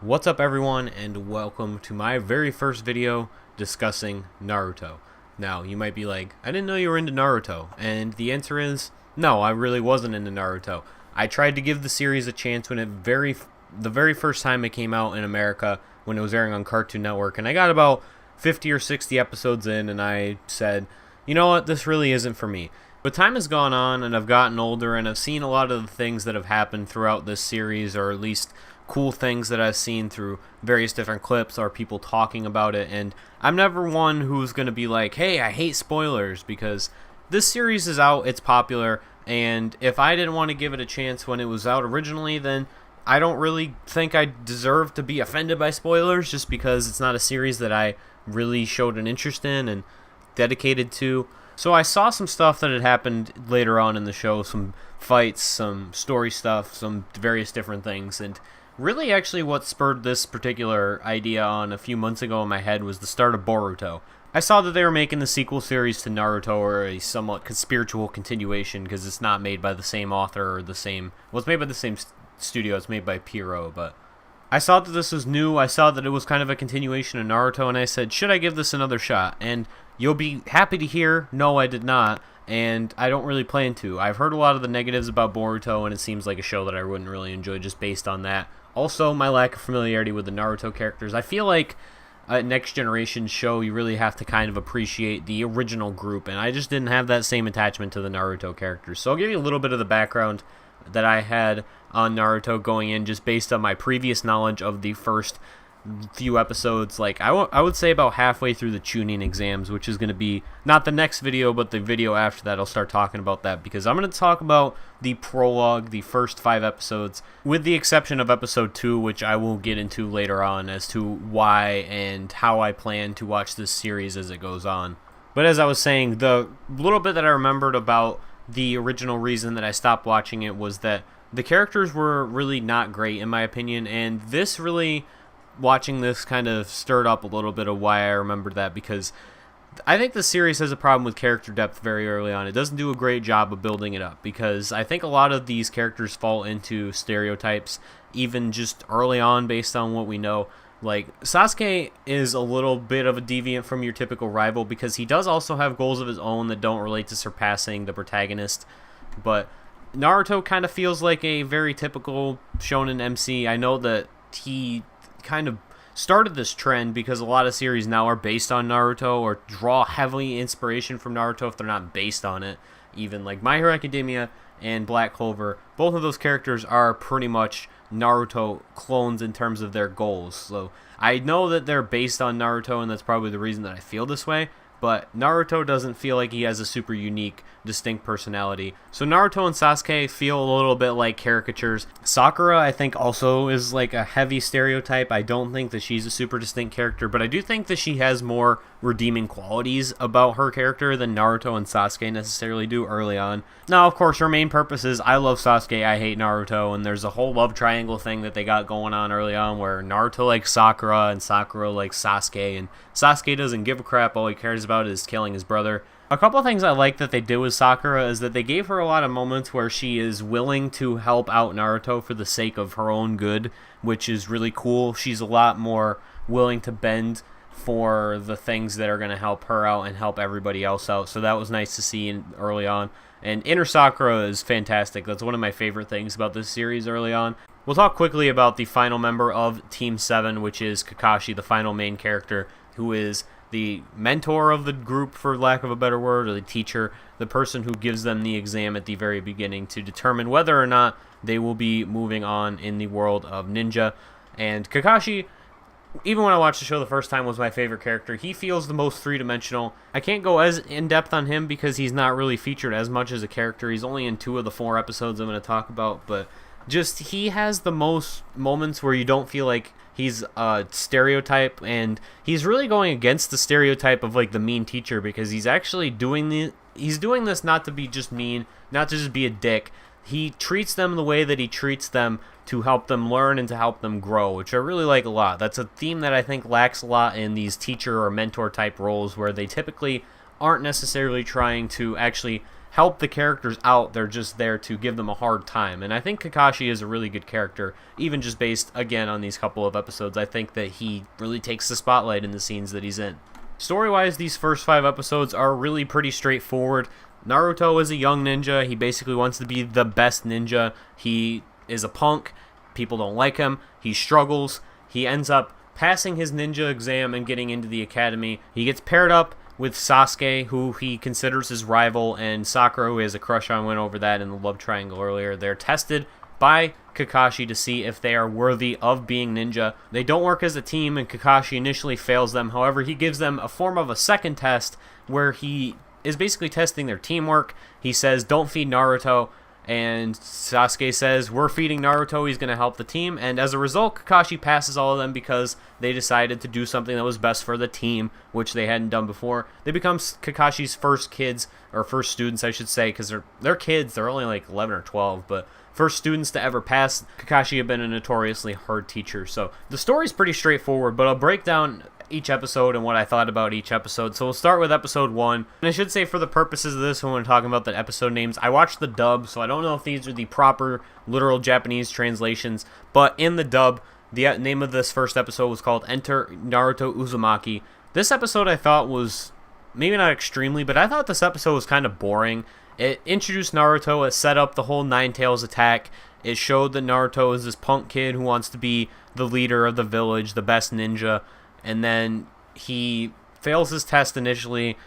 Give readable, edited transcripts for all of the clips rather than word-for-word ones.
What's up everyone, and welcome to my very first video discussing Naruto. Now, you might be like, I didn't know you were into Naruto, and the answer is, no, I really wasn't into Naruto. I tried to give the series a chance when the very first time it came out in America, when it was airing on Cartoon Network, and I got about 50 or 60 episodes in, and I said, you know what, this really isn't for me. But time has gone on, and I've gotten older, and I've seen a lot of the things that have happened throughout this series, or at least cool things that I've seen through various different clips or people talking about it. And I'm never one who's going to be like, hey, I hate spoilers, because this series is out, it's popular, and if I didn't want to give it a chance when it was out originally, then I don't really think I deserve to be offended by spoilers, just because it's not a series that I really showed an interest in and dedicated to. So I saw some stuff that had happened later on in the show, some fights, some story stuff, some various different things, and really actually what spurred this particular idea on a few months ago in my head was the start of Boruto. I saw that they were making the sequel series to Naruto, or a somewhat spiritual continuation, because it's not made by the same author or the same, well, it's made by the same studio, it's made by Pierrot, but I saw that this was new, I saw that it was kind of a continuation of Naruto, and I said, should I give this another shot? And you'll be happy to hear, no, I did not, and I don't really plan to. I've heard a lot of the negatives about Boruto, and it seems like a show that I wouldn't really enjoy just based on that. Also, my lack of familiarity with the Naruto characters. I feel like a Next Generation show, you really have to kind of appreciate the original group, and I just didn't have that same attachment to the Naruto characters. So I'll give you a little bit of the background that I had on Naruto going in, just based on my previous knowledge of the first few episodes. Like, I would say about halfway through the Chunin exams, which is going to be not the next video, but the video after that. I'll start talking about that, because I'm going to talk about the prologue, the first 5 episodes, with the exception of episode 2, which I will get into later on as to why and how I plan to watch this series as it goes on. But as I was saying, the little bit that I remembered about the original reason that I stopped watching it was that the characters were really not great in my opinion, and this really, watching this, kind of stirred up a little bit of why I remembered that, because I think the series has a problem with character depth very early on. It doesn't do a great job of building it up, because I think a lot of these characters fall into stereotypes even just early on based on what we know. Like, Sasuke is a little bit of a deviant from your typical rival, because he does also have goals of his own that don't relate to surpassing the protagonist, but Naruto kind of feels like a very typical shonen MC. I know that he kind of started this trend because a lot of series now are based on Naruto or draw heavily inspiration from Naruto if they're not based on it. Even like My Hero Academia and Black Clover, both of those characters are pretty much Naruto clones in terms of their goals. So I know that they're based on Naruto, and that's probably the reason that I feel this way, but Naruto doesn't feel like he has a super unique, distinct personality. So Naruto and Sasuke feel a little bit like caricatures. Sakura, I think, also is like a heavy stereotype. I don't think that she's a super distinct character, but I do think that she has more redeeming qualities about her character than Naruto and Sasuke necessarily do early on. Now, of course, her main purpose is I love Sasuke, I hate Naruto, and there's a whole love triangle thing that they got going on early on where Naruto likes Sakura and Sakura likes Sasuke, and Sasuke doesn't give a crap. All he cares about is killing his brother. A couple of things I like that they did with Sakura is that they gave her a lot of moments where she is willing to help out Naruto for the sake of her own good, which is really cool. She's a lot more willing to bend for the things that are going to help her out and help everybody else out. So that was nice to see early on. And Inner Sakura is fantastic. That's one of my favorite things about this series early on. We'll talk quickly about the final member of Team 7, which is Kakashi, the final main character, who is the mentor of the group, for lack of a better word, or the teacher, the person who gives them the exam at the very beginning to determine whether or not they will be moving on in the world of ninja. And Kakashi, even when I watched the show the first time, was my favorite character. He feels the most three-dimensional. I can't go as in-depth on him because he's not really featured as much as a character. He's only in 2 of the 4 episodes I'm going to talk about, but just he has the most moments where you don't feel like he's a stereotype, and he's really going against the stereotype of like the mean teacher, because he's actually doing this not to be just mean, not to just be a dick. He treats them the way that he treats them to help them learn and to help them grow, which I really like a lot. That's a theme that I think lacks a lot in these teacher or mentor type roles, where they typically aren't necessarily trying to actually help the characters out. They're just there to give them a hard time. And I think Kakashi is a really good character, even just based, again, on these couple of episodes. I think that he really takes the spotlight in the scenes that he's in. Story-wise, these first 5 episodes are really pretty straightforward. Naruto is a young ninja. He basically wants to be the best ninja. He is a punk. People don't like him. He struggles. He ends up passing his ninja exam and getting into the academy. He gets paired up with Sasuke, who he considers his rival, and Sakura, who he has a crush on, went over that in the love triangle earlier. They're tested by Kakashi to see if they are worthy of being ninja. They don't work as a team, and Kakashi initially fails them. However, he gives them a form of a second test where he is basically testing their teamwork. He says, don't feed Naruto, and Sasuke says, we're feeding Naruto, he's going to help the team, and as a result, Kakashi passes all of them because they decided to do something that was best for the team, which they hadn't done before. They become Kakashi's first kids, or first students, I should say, because they're kids, they're only like 11 or 12, but first students to ever pass. Kakashi had been a notoriously hard teacher, so the story's pretty straightforward, but I'll break down each episode and what I thought about each episode. So we'll start with episode 1. And I should say, for the purposes of this, when we're talking about the episode names, I watched the dub, so I don't know if these are the proper literal Japanese translations, but in the dub, the name of this first episode was called Enter Naruto Uzumaki. This episode I thought was, maybe not extremely, but I thought this episode was kind of boring. It introduced Naruto, it set up the whole Nine Tails attack. It showed that Naruto is this punk kid who wants to be the leader of the village, the best ninja, and then he fails his test initially.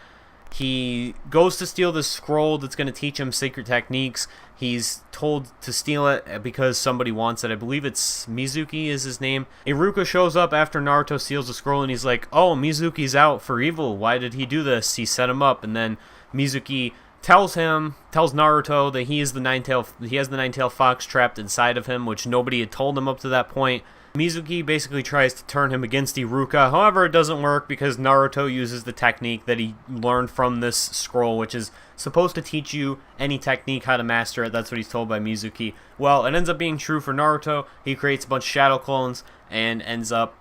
He goes to steal this scroll that's going to teach him secret techniques. He's told to steal it because somebody wants it. I believe it's Mizuki is his name. Iruka shows up after Naruto steals the scroll, and he's like, oh, Mizuki's out for evil. Why did he do this? He set him up. And then Mizuki tells Naruto that he has the nine-tail fox trapped inside of him, which nobody had told him up to that point. Mizuki basically tries to turn him against Iruka. However, it doesn't work because Naruto uses the technique that he learned from this scroll, which is supposed to teach you any technique, how to master it. That's what he's told by Mizuki. Well, it ends up being true for Naruto. He creates a bunch of shadow clones and ends up,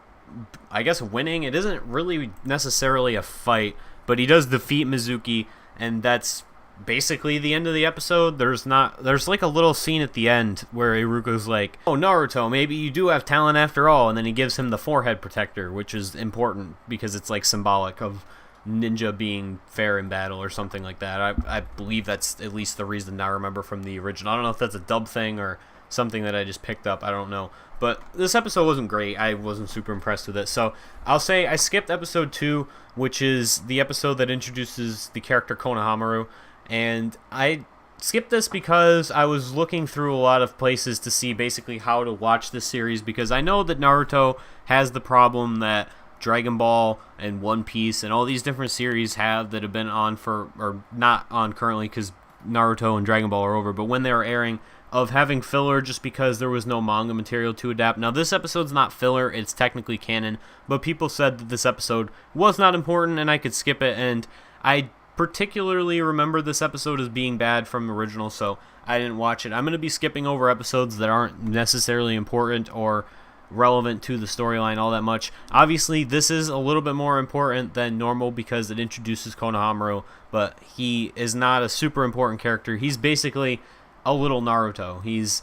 I guess, winning. It isn't really necessarily a fight, but he does defeat Mizuki, and that's basically the end of the episode. There's like a little scene at the end where Iruka's like, oh, Naruto, maybe you do have talent after all, and then he gives him the forehead protector, which is important because it's like symbolic of ninja being fair in battle or something like that. I believe that's at least the reason I remember from the original. I don't know if that's a dub thing or something that I just picked up, I don't know. But this episode wasn't great. I wasn't super impressed with it. So I'll say I skipped episode 2, which is the episode that introduces the character Konohamaru. And I skipped this because I was looking through a lot of places to see basically how to watch this series, because I know that Naruto has the problem that Dragon Ball and One Piece and all these different series have that have been on for, or not on currently because Naruto and Dragon Ball are over, but when they were airing, of having filler just because there was no manga material to adapt. Now, this episode's not filler, it's technically canon, but people said that this episode was not important and I could skip it, and I particularly remember this episode as being bad from the original, so I didn't watch it. I'm going to be skipping over episodes that aren't necessarily important or relevant to the storyline all that much. Obviously, this is a little bit more important than normal because it introduces Konohamaru, but he is not a super important character. He's basically a little Naruto. He's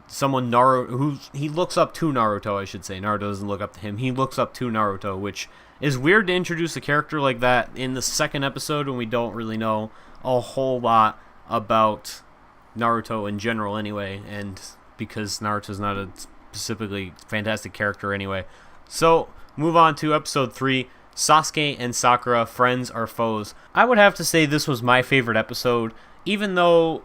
someone who he looks up to Naruto, I should say. Naruto doesn't look up to him. He looks up to Naruto, which is weird to introduce a character like that in the second episode when we don't really know a whole lot about Naruto in general anyway, and because Naruto's not a specifically fantastic character anyway. So, move on to episode 3, Sasuke and Sakura, Friends or Foes. I would have to say this was my favorite episode, even though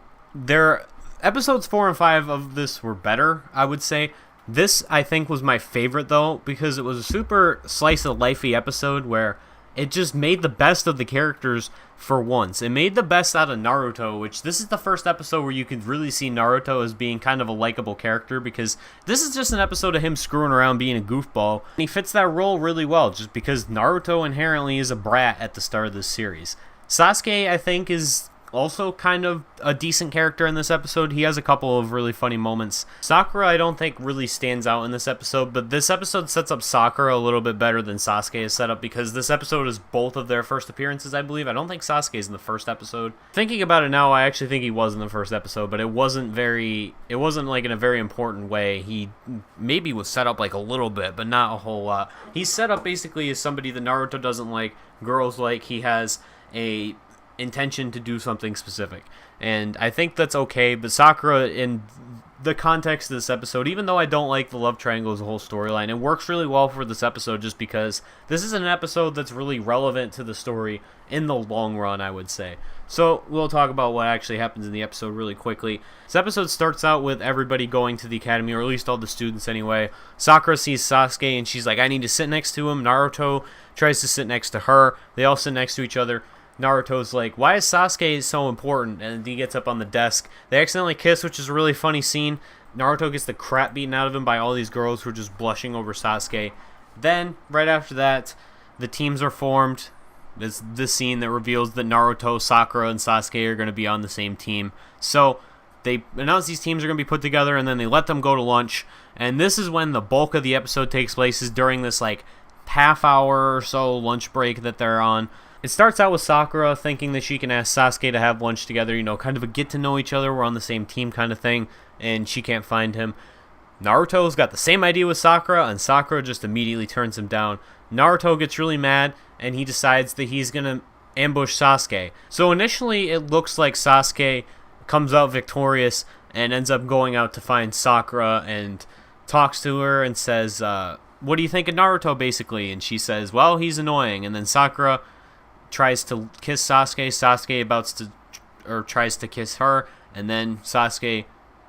episodes 4 and 5 of this were better, I would say. This, I think, was my favorite, though, because it was a super slice-of-life-y episode where it just made the best of the characters for once. It made the best out of Naruto, which this is the first episode where you could really see Naruto as being kind of a likable character, because this is just an episode of him screwing around being a goofball. And he fits that role really well, just because Naruto inherently is a brat at the start of this series. Sasuke, I think, is also kind of a decent character in this episode. He has a couple of really funny moments. Sakura, I don't think really stands out in this episode, but this episode sets up Sakura a little bit better than Sasuke is set up, because this episode is both of their first appearances, I believe. I don't think Sasuke is in the first episode. Thinking about it now, I actually think he was in the first episode, but it wasn't like in a very important way. He maybe was set up like a little bit, but not a whole lot. He's set up basically as somebody that Naruto doesn't like, girls like. He has a intention to do something specific, and I think that's okay. But Sakura, in the context of this episode, even though I don't like the love triangle as a whole storyline, it works really well for this episode, just because this is an episode that's really relevant to the story in the long run, I would say. So we'll talk about what actually happens in the episode really quickly. This episode starts out with everybody going to the academy, or at least all the students anyway. Sakura sees Sasuke and she's like, I need to sit next to him. Naruto tries to sit next to her. They all sit next to each other. Naruto's like, why is Sasuke so important? And he gets up on the desk. They accidentally kiss, which is a really funny scene. Naruto gets the crap beaten out of him by all these girls who are just blushing over Sasuke. Then, right after that, the teams are formed. There's this scene that reveals that Naruto, Sakura, and Sasuke are going to be on the same team. So they announce these teams are going to be put together, and then they let them go to lunch. And this is when the bulk of the episode takes place, is during this like half hour or so lunch break that they're on. It starts out with Sakura thinking that she can ask Sasuke to have lunch together, you know, kind of a get to know each other, we're on the same team kind of thing, and she can't find him. Naruto's got the same idea with Sakura, and Sakura just immediately turns him down. Naruto gets really mad, and he decides that he's going to ambush Sasuke. So initially, it looks like Sasuke comes out victorious and ends up going out to find Sakura and talks to her and says, what do you think of Naruto, basically? And she says, well, he's annoying. And then Sakura tries to kiss Sasuke. Sasuke tries to kiss her, and then Sasuke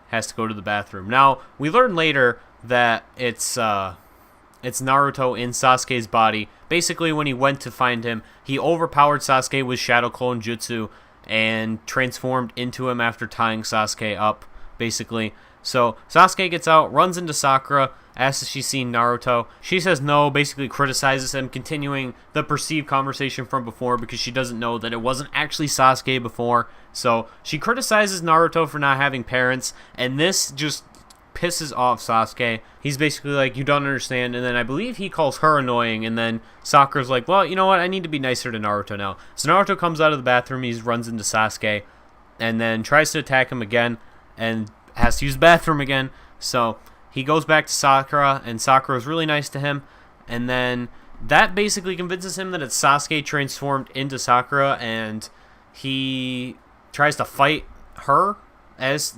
has to go to the bathroom. Now, we learn later that it's Naruto in Sasuke's body. Basically, when he went to find him, he overpowered Sasuke with Shadow Clone Jutsu and transformed into him after tying Sasuke up, basically. So Sasuke gets out, runs into Sakura, asks if she's seen Naruto. She says no, basically criticizes him, continuing the perceived conversation from before, because she doesn't know that it wasn't actually Sasuke before. So she criticizes Naruto for not having parents, and this just pisses off Sasuke. He's basically like, you don't understand, and then I believe he calls her annoying, and then Sakura's like, well, you know what, I need to be nicer to Naruto now. So Naruto comes out of the bathroom, he runs into Sasuke, and then tries to attack him again, and has to use the bathroom again. So he goes back to Sakura, and Sakura's really nice to him, and then that basically convinces him that it's Sasuke transformed into Sakura, and he tries to fight her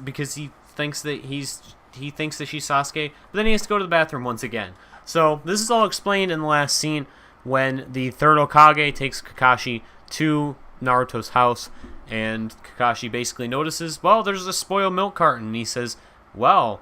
because he thinks that she's Sasuke, but then he has to go to the bathroom once again. So this is all explained in the last scene when the third Hokage takes Kakashi to Naruto's house, and Kakashi basically notices, well, there's a spoiled milk carton, and he says, well,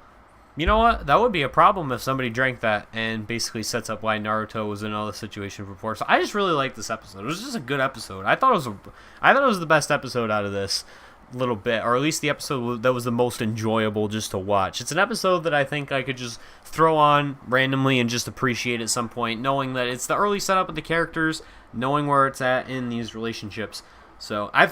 you know what, that would be a problem if somebody drank that, and basically sets up why Naruto was in all this situation before. So I just really liked this episode. It was just a good episode. I thought it was the best episode out of this little bit, or at least the episode that was the most enjoyable just to watch. It's an episode that I think I could just throw on randomly and just appreciate at some point, knowing that it's the early setup of the characters, knowing where it's at in these relationships. So I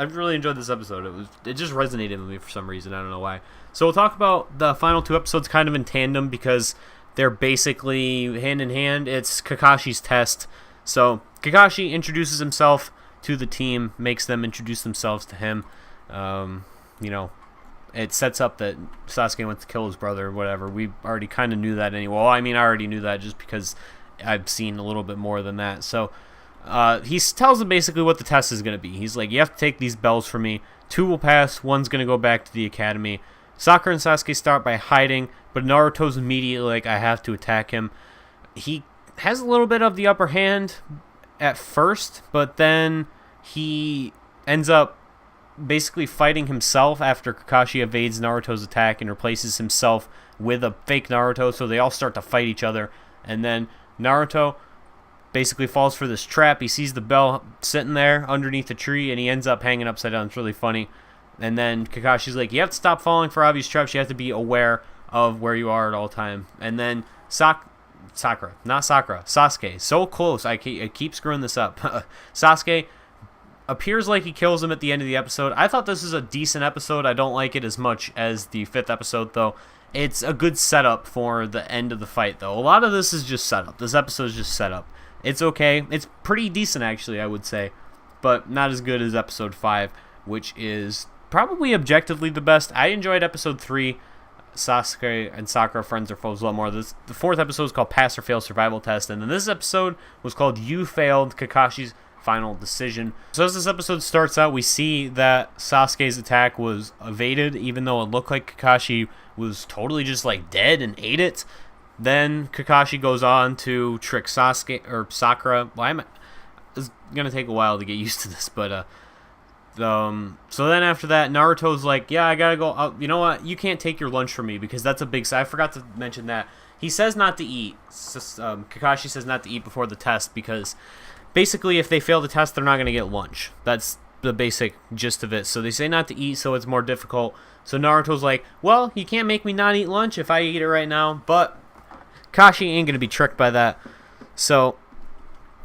really enjoyed this episode. It just resonated with me for some reason. I don't know why. So we'll talk about the final two episodes kind of in tandem, because they're basically hand in hand. It's Kakashi's test. So Kakashi introduces himself to the team, makes them introduce themselves to him. It sets up that Sasuke went to kill his brother or whatever. We already kind of knew that anyway. Well, I mean, I already knew that just because I've seen a little bit more than that. So he tells them basically what the test is going to be. He's like, you have to take these bells for me. 2 will pass, 1's going to go back to the academy. Sakura and Sasuke start by hiding, but Naruto's immediately like, I have to attack him. He has a little bit of the upper hand at first, but then he ends up basically fighting himself after Kakashi evades Naruto's attack and replaces himself with a fake Naruto, so they all start to fight each other. And then Naruto basically falls for this trap. He sees the bell sitting there underneath a tree, and he ends up hanging upside down. It's really funny. And then Kakashi's like, you have to stop falling for obvious traps. You have to be aware of where you are at all time. And then Sasuke, so close. I keep screwing this up. Sasuke appears like he kills him at the end of the episode. I thought this is a decent episode. I don't like it as much as the 5th episode, though. It's a good setup for the end of the fight, though. A lot of this is just setup. This episode is just setup. It's okay. It's pretty decent, actually, I would say, but not as good as episode 5, which is probably objectively the best. I enjoyed episode 3. Sasuke and Sakura, friends or foes, a lot more. The 4th episode is called Pass or Fail Survival Test, and then this episode was called You Failed, Kakashi's Final Decision. So as this episode starts out, we see that Sasuke's attack was evaded, even though it looked like Kakashi was totally just like dead and ate it. Then Kakashi goes on to trick Sasuke or Sakura. It's gonna take a while to get used to this, but so then after that, Naruto's like, yeah, I gotta go. You know what? You can't take your lunch from me because that's a big. I forgot to mention that. He says not to eat. Kakashi says not to eat before the test because basically if they fail the test, they're not gonna get lunch. That's the basic gist of it. So they say not to eat, so it's more difficult. So Naruto's like, well, you can't make me not eat lunch if I eat it right now. But Kakashi ain't gonna be tricked by that. So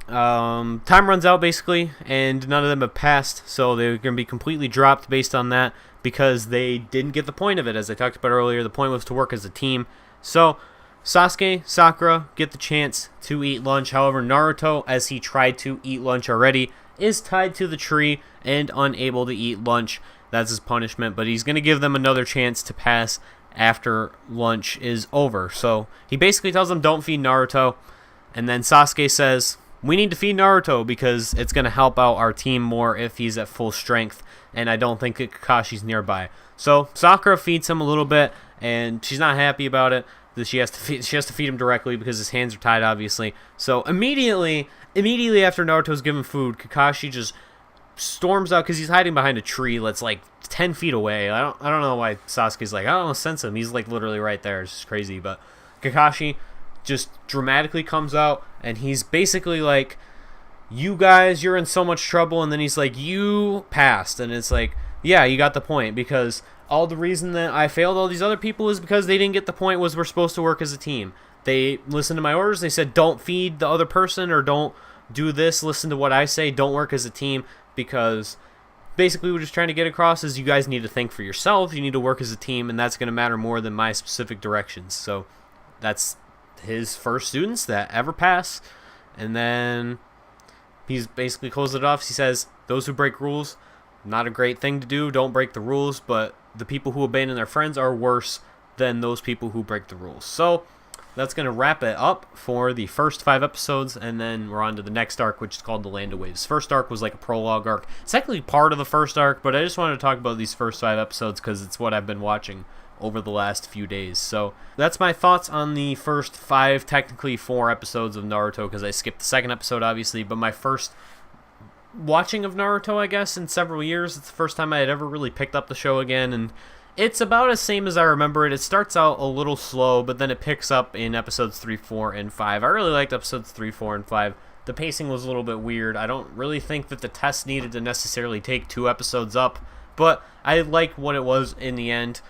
time runs out basically, and none of them have passed, so they're going to be completely dropped based on that because they didn't get the point of it. As I talked about earlier, the point was to work as a team. So Sasuke, Sakura get the chance to eat lunch. However, Naruto, as he tried to eat lunch already, is tied to the tree and unable to eat lunch. That's his punishment, but he's going to give them another chance to pass after lunch is over. So he basically tells them don't feed Naruto, and then Sasuke says, we need to feed Naruto because it's going to help out our team more if he's at full strength, and I don't think Kakashi's nearby. So Sakura feeds him a little bit, and she's not happy about it. She has to feed him directly because his hands are tied, obviously. So immediately after Naruto's given food, Kakashi just storms out because he's hiding behind a tree that's like 10 feet away. I don't know why Sasuke's like, I don't sense him. He's like literally right there. It's just crazy, but Kakashi just dramatically comes out, and he's basically like, you guys, you're in so much trouble, and then he's like, you passed, and it's like, yeah, you got the point, because all the reason that I failed all these other people is because they didn't get the point was we're supposed to work as a team. They listened to my orders, they said don't feed the other person, or don't do this, listen to what I say, don't work as a team, because basically we're just trying to get across is you guys need to think for yourselves, you need to work as a team, and that's going to matter more than my specific directions. So that's his first students that ever pass, and then he's basically closed it off. He says those who break rules, not a great thing to do, don't break the rules, but the people who abandon their friends are worse than those people who break the rules. So that's going to wrap it up for the first 5 episodes, and then we're on to the next arc, which is called the Land of Waves. First arc was like a prologue arc. It's technically part of the first arc, but I just wanted to talk about these first 5 episodes because it's what I've been watching over the last few days. So that's my thoughts on the first 5, technically 4 episodes of Naruto, because I skipped the second episode obviously, but my first watching of Naruto, I guess, in several years. It's the first time I had ever really picked up the show again, and it's about as same as I remember it. It starts out a little slow, but then it picks up in episodes 3, 4, and 5. I really liked episodes 3, 4, and 5. The pacing was a little bit weird. I don't really think that the test needed to necessarily take 2 episodes up, but I like what it was in the end.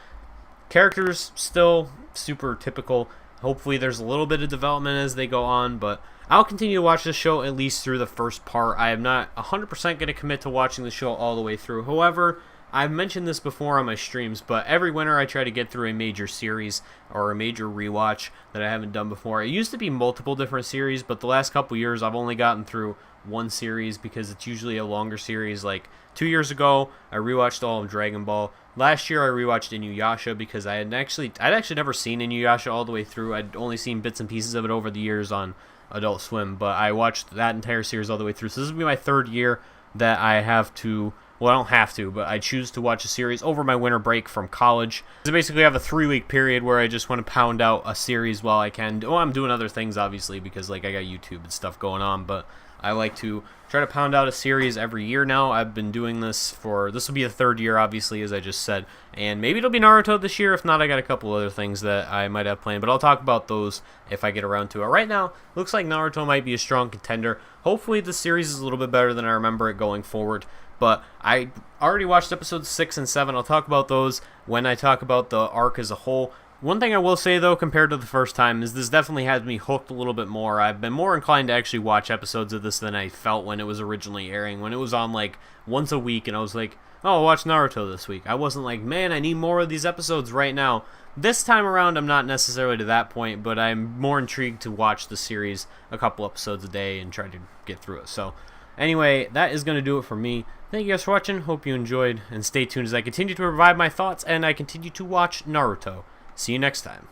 Characters still super typical. Hopefully there's a little bit of development as they go on, but I'll continue to watch the show at least through the first part. I am not 100% going to commit to watching the show all the way through. However, I've mentioned this before on my streams, but every winter I try to get through a major series or a major rewatch that I haven't done before. It used to be multiple different series, but the last couple years I've only gotten through one series because it's usually a longer series. Like 2 years ago, I rewatched all of Dragon Ball. Last year I rewatched Inuyasha because I'd actually never seen Inuyasha all the way through. I'd only seen bits and pieces of it over the years on Adult Swim, but I watched that entire series all the way through. So this will be my 3rd year that I have to, well, I don't have to, but I choose to watch a series over my winter break from college. So basically I have a 3-week period where I just want to pound out a series while I can. Oh, I'm doing other things obviously because like I got YouTube and stuff going on, but I like to try to pound out a series every year now. I've been doing this will be the 3rd year, obviously, as I just said. And maybe it'll be Naruto this year. If not, I got a couple other things that I might have planned. But I'll talk about those if I get around to it. Right now, looks like Naruto might be a strong contender. Hopefully, the series is a little bit better than I remember it going forward. But I already watched episodes 6 and 7. I'll talk about those when I talk about the arc as a whole. One thing I will say, though, compared to the first time, is this definitely has me hooked a little bit more. I've been more inclined to actually watch episodes of this than I felt when it was originally airing. When it was on, like, once a week, and I was like, oh, I'll watch Naruto this week. I wasn't like, man, I need more of these episodes right now. This time around, I'm not necessarily to that point, but I'm more intrigued to watch the series a couple episodes a day and try to get through it. So, anyway, that is going to do it for me. Thank you guys for watching. Hope you enjoyed, and stay tuned as I continue to provide my thoughts and I continue to watch Naruto. See you next time.